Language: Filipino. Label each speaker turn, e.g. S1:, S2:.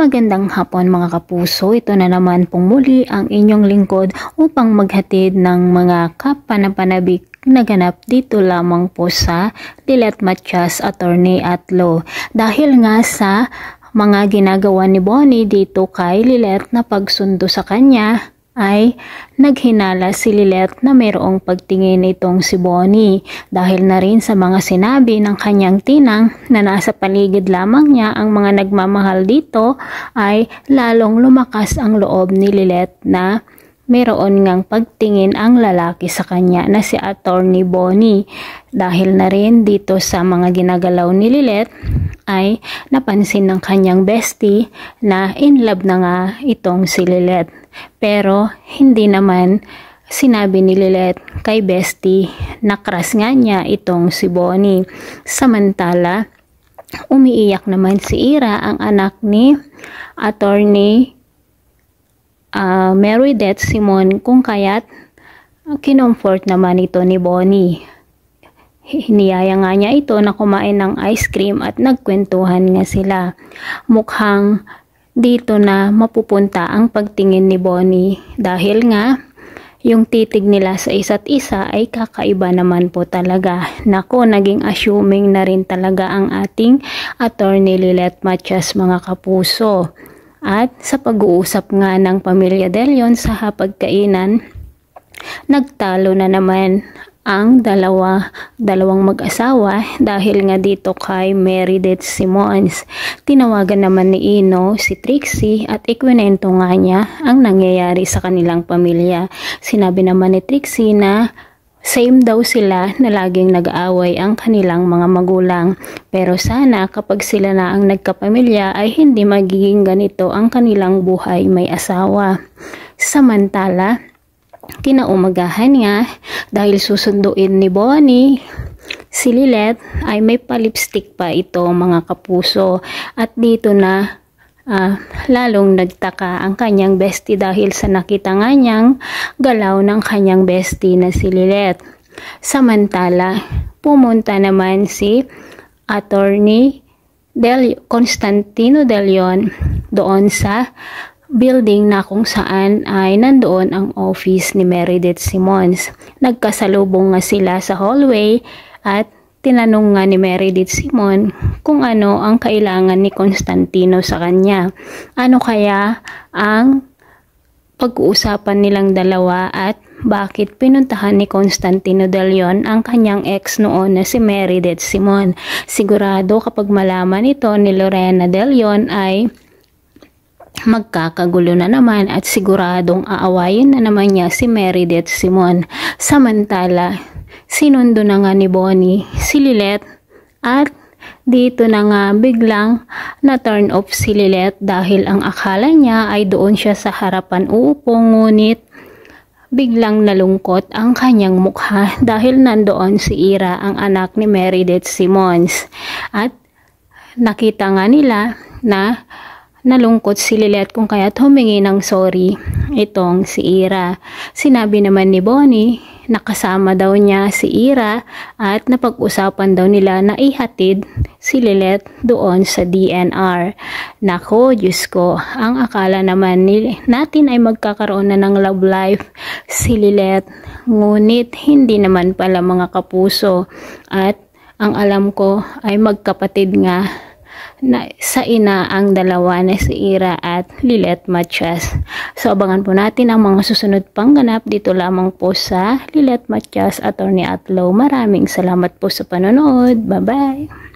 S1: Magandang hapon mga kapuso, ito na naman pong muli ang inyong lingkod upang maghatid ng mga kapanapanabik na ganap dito lamang po sa Lilet Matias Attorney at Law. Dahil nga sa mga ginagawa ni Bonnie dito kay Lilet na pagsundo sa kanya, ay naghinala si Lilet na mayroong pagtingin itong si Bonnie dahil na rin sa mga sinabi ng kanyang tinang na nasa paligid lamang niya ang mga nagmamahal dito, ay lalong lumakas ang loob ni Lilet na mayroon ngang pagtingin ang lalaki sa kanya na si Attorney Bonnie. Dahil na rin dito sa mga ginagalaw ni Lilet ay napansin ng kanyang bestie na in love na nga itong si Lilet. Pero hindi naman sinabi ni Lilet kay bestie na crush nga niya itong si Bonnie. Samantala, umiiyak naman si Ira, ang anak ni Attorney Meredith Simon, kung kaya't kinomfort naman ito ni Bonnie. Hiniyaya nga niya ito na kumain ng ice cream at nagkwentuhan nga sila. Mukhang dito na mapupunta ang pagtingin ni Bonnie dahil nga yung titig nila sa isa't isa ay kakaiba naman po talaga. Nako, naging assuming na rin talaga ang ating Attorney Lilet Matias mga kapuso. At sa pag-uusap nga ng pamilya De Leon sa hapagkainan, nagtalo na naman ang dalawang mag-asawa dahil nga dito kay Meredith Simons. Tinawagan naman ni Ino si Trixie at ikwento nga niya ang nangyayari sa kanilang pamilya. Sinabi naman ni Trixie na same daw sila na laging nag-aaway ang kanilang mga magulang. Pero sana kapag sila na ang nagkapamilya ay hindi magiging ganito ang kanilang buhay may asawa. Samantala, kinaumagahan nga dahil susunduin ni Bonnie si Lilet ay may palipstick pa ito mga kapuso. At dito na lalong nagtaka ang kanyang bestie dahil sa nakita nga niyang galaw ng kanyang bestie na si Lilet. Samantala, pumunta naman si Attorney Constantino De Leon doon sa building na kung saan ay nandoon ang office ni Meredith Simons. Nagkasalubong nga sila sa hallway at tinanong nga ni Meredith Simon kung ano ang kailangan ni Constantino sa kanya. Ano kaya ang pag-uusapan nilang dalawa at bakit pinuntahan ni Constantino De Leon ang kanyang ex noon na si Meredith Simon. Sigurado kapag malaman ito ni Lorena De Leon ay magkakagulo na naman at siguradong aawayin na naman niya si Meredith Simon. Samantala, sinundo na nga ni Bonnie si Lilet at dito na nga biglang na turn off si Lilet dahil ang akala niya ay doon siya sa harapan uupo, ngunit biglang nalungkot ang kanyang mukha dahil nandoon si Ira, ang anak ni Meredith Simons. At nakita nga nila na nalungkot si Lilet kung kaya't humingi ng sorry itong si Ira. Sinabi naman ni Bonnie na kasama daw niya si Ira at napag-usapan daw nila na ihatid si Lilet doon sa DNR. Nako, Diyos ko, ang akala naman natin ay magkakaroon na ng love life si Lilet, ngunit hindi naman pala mga kapuso. At ang alam ko ay magkapatid nga na sa ina ang dalawa na si Ira at Lilet Matias. So abangan po natin ang mga susunod pang ganap dito lamang po sa Lilet Matias Attorney at Law. Maraming salamat po sa panonood. Bye-bye!